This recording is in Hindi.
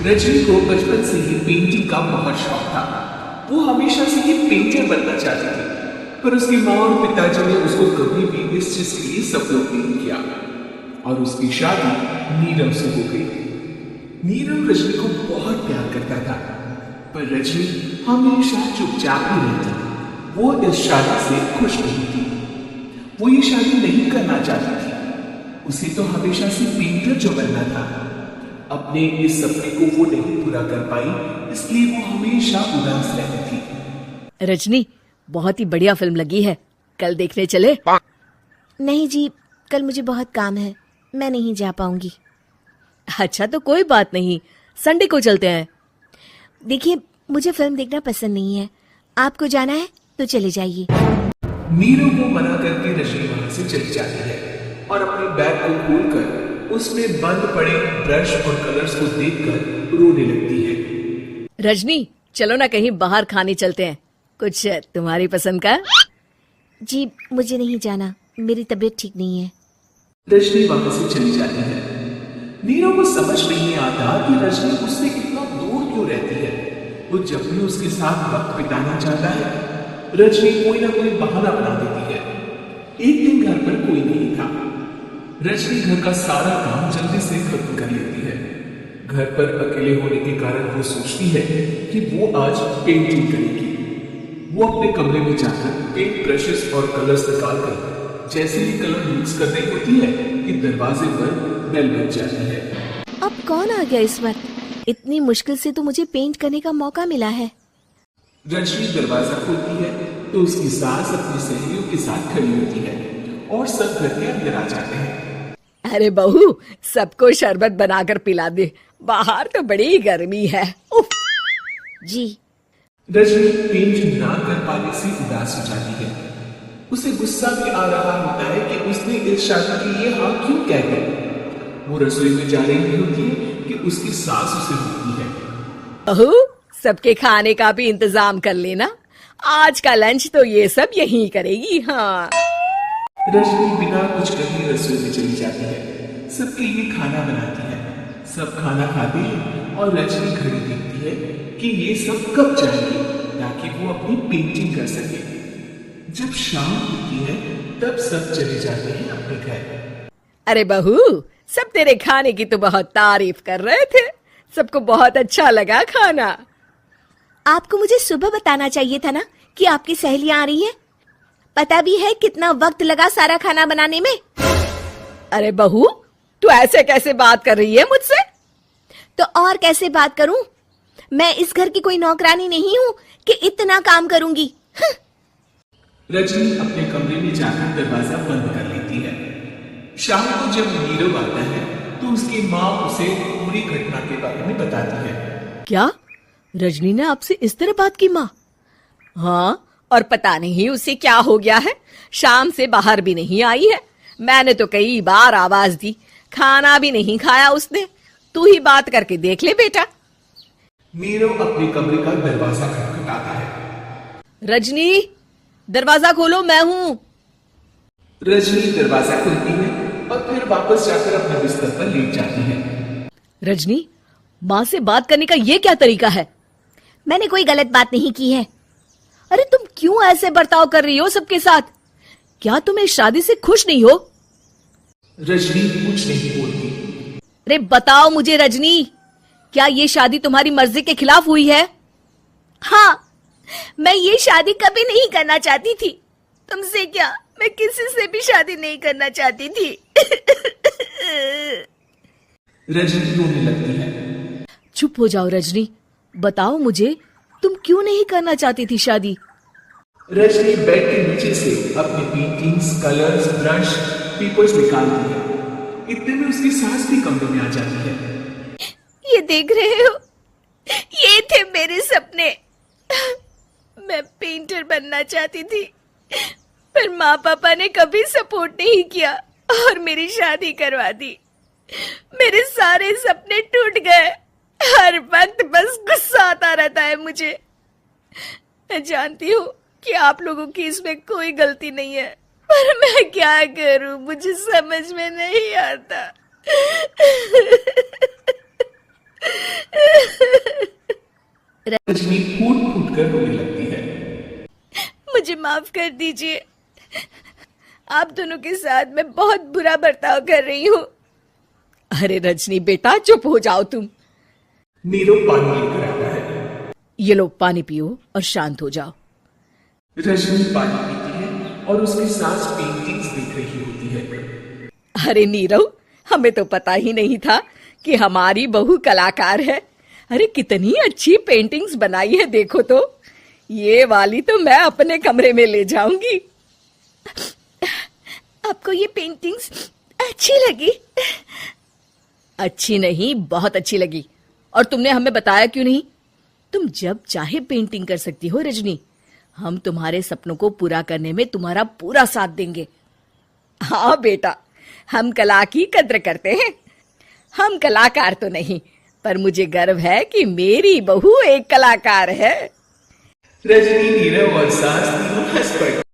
रजनी को बचपन से ही पेंटिंग का बहुत शौक था। वो हमेशा से ही पेंटर बनना चाहती थी, पर उसकी माँ और पिताजी ने उसको कभी भी इस चीज के लिए सपोर्ट नहीं किया और उसकी शादी नीरव से हो गई। नीरव रजनी को बहुत प्यार करता था, पर रजनी हमेशा चुपचाप ही रहती। वो इस शादी से खुश नहीं थी। वो ये शादी नहीं करना चाहती थी। उसे तो हमेशा से पेंटर जो बनना था। अपने इस सपने को वो नहीं पूरा कर पाई, इसलिए वो हमेशा उदास रहती थी। रजनी, बहुत ही बढ़िया फिल्म लगी है, कल देखने चले? नहीं जी, कल मुझे बहुत काम है, मैं नहीं जा पाऊंगी। अच्छा तो कोई बात नहीं, संडे को चलते हैं। देखिए, मुझे फिल्म देखना पसंद नहीं है। आपको जाना है तो चले जाइए। नीरू को मना करके रजनी वहां से चली जाती है और अपने बैग को खोलकर उसमें बंद पड़े ब्रश और कलर्स को देखकर रोने लगती है। रजनी, चलो ना कहीं बाहर खाने चलते हैं, कुछ तुम्हारी पसंद का। जी, मुझे नहीं जाना, मेरी तबीयत ठीक नहीं है। रजनी वहां से चली जाती है। नीरू को समझ नहीं आता कि रजनी उससे इतना दूर क्यों रहती है। वो जब भी उसके साथ वक्त बिताना चाहता है, रजनी कोई ना कोई बहाना बना देती है। एक दिन घर पर कोई नहीं था। रजनी घर का सारा काम जल्दी से खत्म कर लेती है। घर पर अकेले होने के कारण वो सोचती है कि वो आज पेंटिंग करेगी। वो अपने कमरे में जाकर पेंट ब्रशेस और कलर्स निकालकर जैसे ही कलर मिक्स करने होती है कि दरवाजे पर बेल बज जाती है। अब कौन आ गया इस वक्त? इतनी मुश्किल से तो मुझे पेंट करने का मौका मिला है। रजनी दरवाजा खोलती है तो उसकी सास अपनी सहेलियों के साथ खड़ी होती है और सब घर के अंदर आ जाते हैं। अरे बहू, सबको शरबत बनाकर पिला दे, बाहर तो बड़ी गर्मी है। उफ। जी। रजनी पेंट ना कर पाने से उदास हो जाती है। उसे गुस्सा भी आ रहा होता है कि उसने इस शादी के लिए हाँ क्यों कह दिया। वो रसोई में जा रही होती है कि उसकी सास उसे रोकती है। बहू, सबके खाने का भी इंतजाम कर लेना, आज का लंच तो ये सब यही करेगी। हाँ। रजनी बिना कुछ कहे रसोई में चली जाती है। सबके लिए खाना बनाती है। सब खाना खाते हैं और रजनी घड़ी देखती है कि ये सब कब जाएंगे ताकि वो अपनी पेंटिंग कर सके। जब शाम होती है तब सब चले जाते हैं अपने घर। अरे बहू, सब तेरे खाने की तो बहुत तारीफ कर रहे थे, सबको बहुत अच्छा लगा खाना। आपको मुझे सुबह बताना चाहिए था ना कि आपकी सहेलियां आ रही हैं। पता भी है कितना वक्त लगा सारा खाना बनाने में। अरे बहू, तू ऐसे कैसे बात कर रही है मुझसे? तो और कैसे बात करूं? मैं इस घर की कोई नौकरानी नहीं हूं कि इतना काम करूंगी। रजनी अपने कमरे में जाकर दरवाजा बंद कर लेती है। शाम को जब नीरव आता है तो उसकी माँ उसे पूरी घटना के बारे में बताती है। क्या रजनी ने आपसे इस तरह बात की माँ? हाँ, और पता नहीं उसे क्या हो गया है, शाम से बाहर भी नहीं आई है। मैंने तो कई बार आवाज दी, खाना भी नहीं खाया उसने। तू ही बात करके देख ले बेटा। नीरव अपने कमरे का दरवाजा खटखटाता है। रजनी, दरवाजा खोलो, मैं हूं। रजनी दरवाजा खोलती है और फिर वापस जाकर अपने बिस्तर पर लेट जाती है। रजनी, माँ से बात करने का ये क्या तरीका है? मैंने कोई गलत बात नहीं की है। अरे तुम क्यों ऐसे बर्ताव कर रही हो सबके साथ? क्या तुम इस शादी से खुश नहीं हो? रजनी कुछ नहीं बोलती। अरे बताओ मुझे रजनी, क्या ये शादी तुम्हारी मर्जी के खिलाफ हुई है? हाँ, मैं ये शादी कभी नहीं करना चाहती थी। तुमसे क्या, मैं किसी से भी शादी नहीं करना चाहती थी। रजनी रोने लगती है। चुप हो जाओ रजनी, बताओ मुझे, तुम क्यों नहीं करना चाहती थी शादी? रजनी बेड के नीचे से अपनी पेंटिंग्स, कलर्स, ब्रश, पेपर्स निकालती है। इतने में उसकी सास भी कमरे में आ जाती है। ये देख रहे हो, ये थे मेरे सपने। मैं पेंटर बनना चाहती थी, पर माँ पापा ने कभी सपोर्ट नहीं किया और मेरी शादी करवा दी। मेरे सारे सपने टूट गए। हर वक्त बस गुस्सा आता रहता है मुझे। मैं जानती हूँ कि आप लोगों की इसमें कोई गलती नहीं है, पर मैं क्या करूं, मुझे समझ में नहीं आता। रजनी फूट फूट कर रोने लगती है। मुझे माफ कर दीजिए। आप दोनों के साथ मैं बहुत बुरा बर्ताव कर रही हूँ। अरे रजनी बेटा चुप हो जाओ तुम। नीरव पानी लेकर आता है। ये लो पानी पियो और शांत हो जाओ। रजनी पानी पीती है और उसकी सास पेंटिंग्स देख रही होती है। अरे नीरव, हमें तो पता ही नहीं था कि हमारी बहू कलाकार है। अरे कितनी अच्छी पेंटिंग्स बनाई है, देखो तो। ये वाली तो मैं अपने कमरे में ले जाऊंगी। आपको ये पेंटिंग्स अच्छी लगी? अच्छी नहीं, बहुत अच्छी लगी। और तुमने हमें बताया क्यों नहीं? तुम जब चाहे पेंटिंग कर सकती हो रजनी। हम तुम्हारे सपनों को पूरा करने में तुम्हारा पूरा साथ देंगे। हाँ बेटा, हम कला की कद्र करते हैं। हम कलाकार तो नहीं, पर मुझे गर्व है कि मेरी बहू एक कलाकार है। रजनी, नीरव और सास तीनों हंस पड़े।